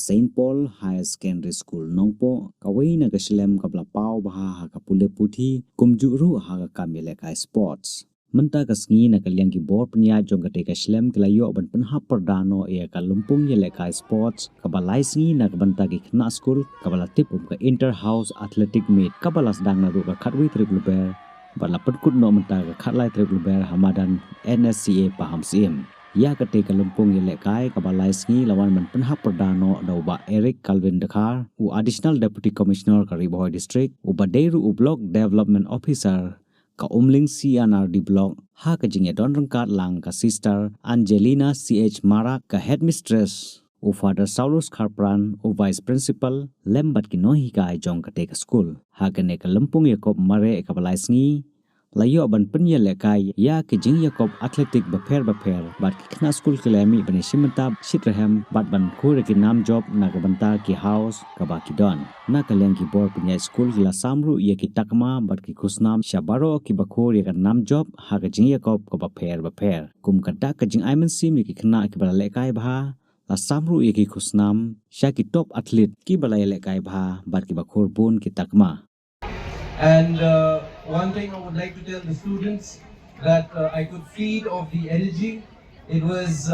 Saint Paul High Secondary School Nongpoh kawai na kaslem kabla pau baha ka pule puthi kumjuru ha ka kamile kai sports menta kasngi na kalyang ki bor pnya jong ka te kaslem kelayo ban Pynhap perdano e ka lumpung yele kai sports kabalai sngi na banta ki khna school kabala tipum ka inter house athletic meet kabalas dang na ru ka khatwi triple bear bala petkut no menta ka khatlai triple bear hamadan NSCA paham sim ya kate kalumpung yele kai kabalai sngi lawan man Pynhap perdano dauba Eric Calvin Dkhar u additional deputy commissioner Kariboy district u badeiru u block development officer ka umling CNRD block ha ka jingya don rangkat lang ka sister Angelina CH Marak ka headmistress u father Saulus Kharpran u vice principal lembat ki no hi kai jong kate ka school ha ka ne kalumpung yakop mare kabalai sngi layo ban penya lekai ya ke jing yakob athletic baper bat kna school kelami bani simenta sitraham bat ban khore ki nam job na ka banta ki house ka ba ki don na kaleng ki bor penya school la samru ye ki takma bat ki khusnam shabaro ki bakhor ye ka nam job ha ka jing yakob ka baper kum ka da ka jing aiman sim ki khna ki bala lekai bha la samru ye ki khusnam sha ki top athlete ki bala lekai bha bat ki bakhor bon ki takma. And one thing I would like to tell the students that I could feed off the energy. It was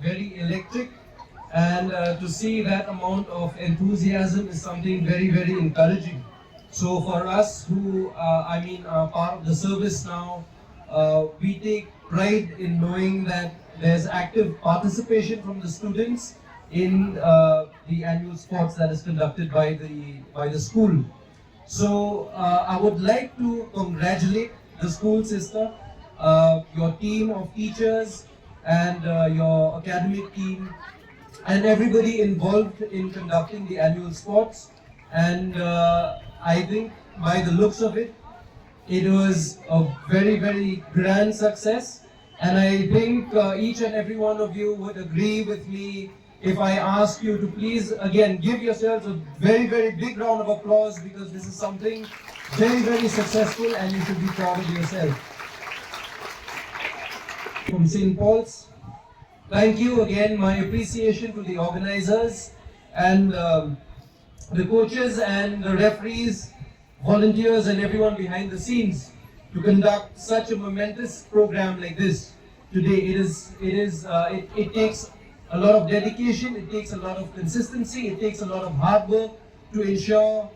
very electric, and to see that amount of enthusiasm is something very, very encouraging. So for us who are part of the service now, we take pride in knowing that there's active participation from the students in the annual sports that is conducted by the school. So I would like to congratulate the school sister, your team of teachers and your academic team and everybody involved in conducting the annual sports. And I think by the looks of it, it was a very, very grand success. And I think each and every one of you would agree with me if I ask you to please again give yourselves a very, very big round of applause, because this is something very, very successful and you should be proud of yourself. From St. Paul's, thank you again, my appreciation to the organizers and the coaches and the referees, volunteers and everyone behind the scenes to conduct such a momentous program like this today. It takes a lot of dedication, it takes a lot of consistency, it takes a lot of hard work to ensure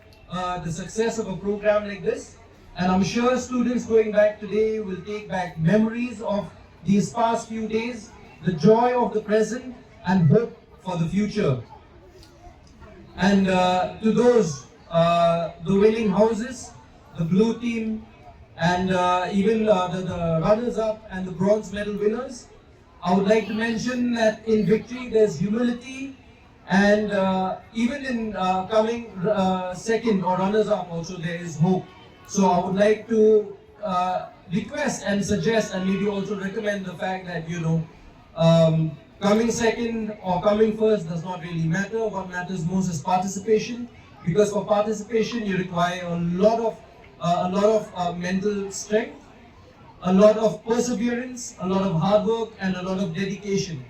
the success of a program like this. And I'm sure students going back today will take back memories of these past few days, the joy of the present and hope for the future. And to those, the winning houses, the blue team and even the runners-up and the bronze medal winners, I would like to mention that in victory there's humility, and even in coming second or runners-up also there is hope. So I would like to request and suggest and maybe also recommend the fact that, coming second or coming first does not really matter. What matters most is participation, because for participation you require a lot of mental strength, a lot of perseverance, a lot of hard work and a lot of dedication.